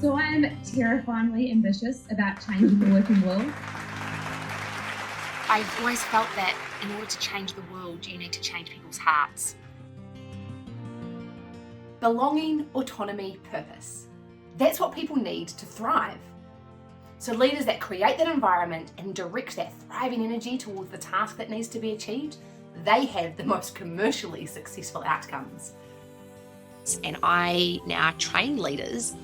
So I am terrifyingly ambitious about changing the working world. I've always felt that in order to change the world, you need to change people's hearts. Belonging, autonomy, purpose. That's what people need to thrive. So leaders that create that environment and direct that thriving energy towards the task that needs to be achieved, they have the most commercially successful outcomes. And I now train leaders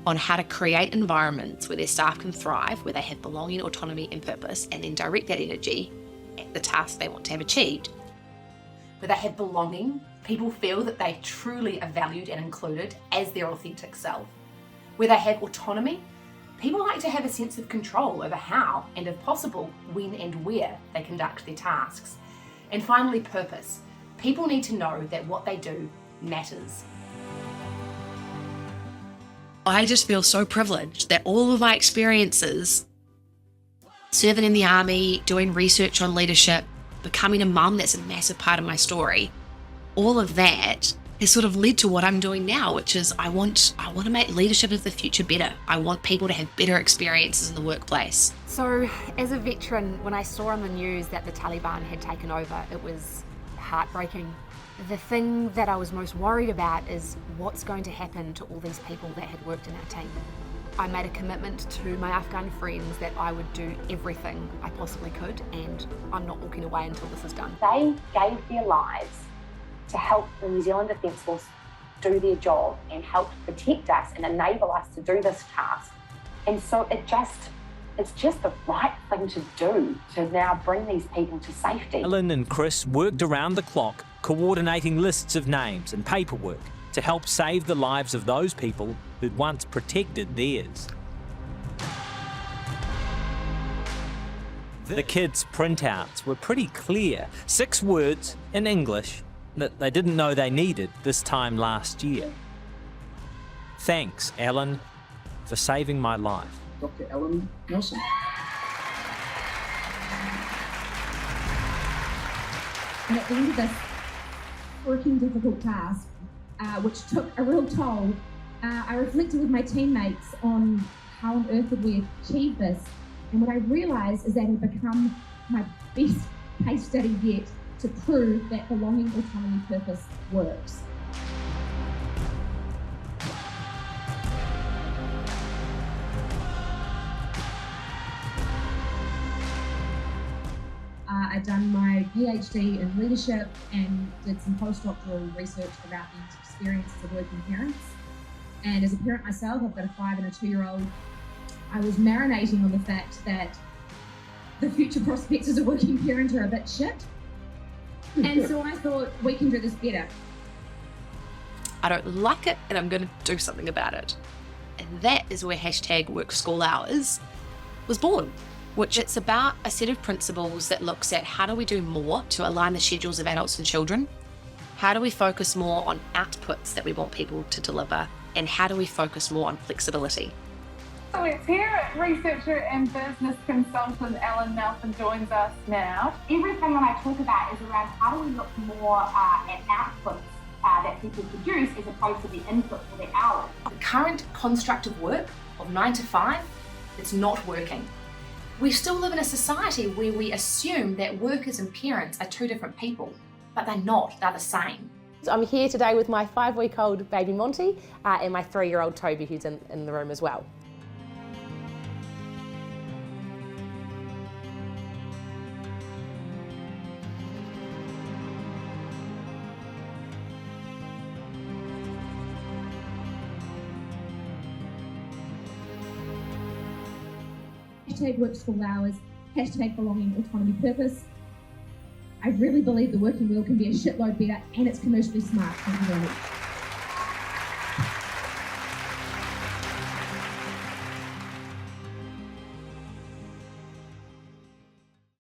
on how to create environments where their staff can thrive, where they have belonging, autonomy and purpose, and then direct that energy at the task they want to have achieved. Where they have belonging, people feel that they truly are valued and included as their authentic self. Where they have autonomy, people like to have a sense of control over how, and if possible, when and where they conduct their tasks. And finally, purpose. People need to know that what they do matters. I just feel so privileged that all of my experiences, serving in the army, doing research on leadership, becoming a mum, that's a massive part of my story, all of that has sort of led to what I'm doing now, which is I want to make leadership of the future better. I want people to have better experiences in the workplace. So as a veteran, when I saw on the news that the Taliban had taken over, it was heartbreaking. The thing that I was most worried about is what's going to happen to all these people that had worked in our team. I made a commitment to my Afghan friends that I would do everything I possibly could, and I'm not walking away until this is done. They gave their lives to help the New Zealand Defence Force do their job and help protect us and enable us to do this task. And so it's just the right thing to do to now bring these people to safety. Ellen and Chris worked around the clock, coordinating lists of names and paperwork to help save the lives of those people who'd once protected theirs. The kids' printouts were pretty clear. 6 words in English that they didn't know they needed this time last year. Thanks, Ellen, for saving my life. Dr. Ellen Nelson. And at the end of this working difficult task, which took a real toll, I reflected with my teammates on how on earth would we achieve this. And what I realised is that it had become my best case study yet to prove that belonging, autonomy, purpose works. I'd done my PhD in leadership and did some postdoctoral research about the experiences of working parents. And as a parent myself, I've got a 5 and a 2-year-old. I was marinating on the fact that the future prospects as a working parent are a bit shit. And so I thought, we can do this better. I don't like it and I'm going to do something about it. And that is where #WorkSchoolHours was born, which it's about a set of principles that looks at how do we do more to align the schedules of adults and children? How do we focus more on outputs that we want people to deliver? And how do we focus more on flexibility? So it's here, researcher and business consultant Ellen Nelson joins us now. Everything that I talk about is around how do we look more at outputs that people produce as opposed to the input for their hours. The current construct of work of 9 to 5, it's not working. We still live in a society where we assume that workers and parents are 2 different people, but they're not, they're the same. So I'm here today with my 5-week-old baby Monty and my 3-year-old Toby, who's in the room as well. #WorkSchoolHours, #belonging, autonomy, purpose. I really believe the working world can be a shitload better and it's commercially smart. Thank you very much.